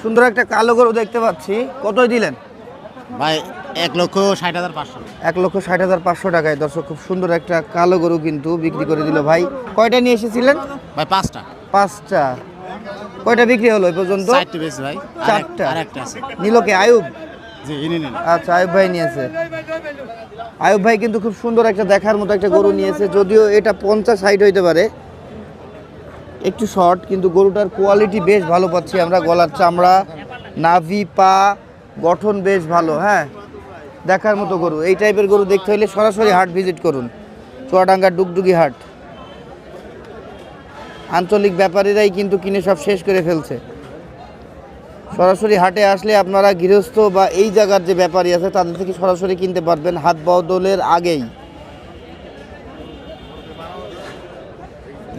সুন্দর একটা কালো গরু দেখতে পাচ্ছি, কতই দিলেন? ভাই 1,60,500। 1,60,500 টাকায়। দর্শক, খুব সুন্দর একটা কালো গরু কিন্তু বিক্রি করে দিল ভাই। কয়টা নিয়ে এসেছিলেন? ভাই 5টা। 5টা। কয়টা বিক্রি হলো এই পর্যন্ত? 4টা বেশি ভাই। 4টা। আরেকটা আছে। নিল কে? আয়ুব? জি, ইনি নিন। আচ্ছা, আয়ুব ভাই নিয়েছে। আয়ুব ভাই কিন্তু খুব সুন্দর একটা দেখার মতো একটা গরু নিয়েছে, যদিও এটা 50-60 হইতে পারে, একটু শর্ট, কিন্তু গরুটার কোয়ালিটি বেশ ভালো পাচ্ছি আমরা। গলার চামড়া, নাভি, পা গঠন বেশ ভালো। হ্যাঁ, দেখার মতো গরু। এই টাইপের গরু দেখতে হলে সরাসরি হাট ভিজিট করুন, চুয়াডাঙ্গার ডুগডুগি হাট। আঞ্চলিক ব্যাপারীরাই কিন্তু কিনে সব শেষ করে ফেলছে। সরাসরি হাটে আসলে আপনারা গৃহস্থ বা এই জায়গার যে ব্যাপারী আছে তাদের থেকে সরাসরি কিনতে পারবেন হাত বদলের আগেই।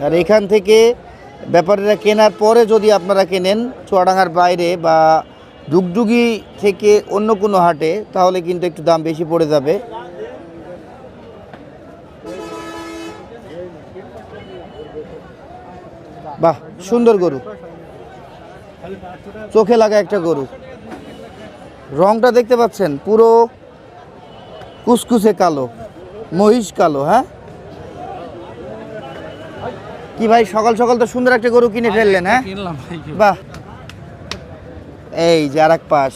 আর এখান থেকে ব্যাপারীরা কেনার পরে যদি আপনারা কেনেন চুয়াডাঙ্গার বাইরে বা ডুগডুগি থেকে অন্য কোনো হাটে, তাহলে কিন্তু একটু দাম বেশি পড়ে যাবে। বাহ, সুন্দর গরু, চোখে লাগা একটা গরু। রংটা দেখতে পাচ্ছেন, পুরো কুসকুসে কালো, মহিষ কালো। হ্যাঁ কি ভাই, সকাল সকাল তো সুন্দর একটা গরু কিনে ফেললেন। হ্যাঁ, বাহ। এই যে আর এক পাশ।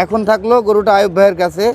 এখন থাকলো গরুটা আয়ুব ভাইয়ের কাছে।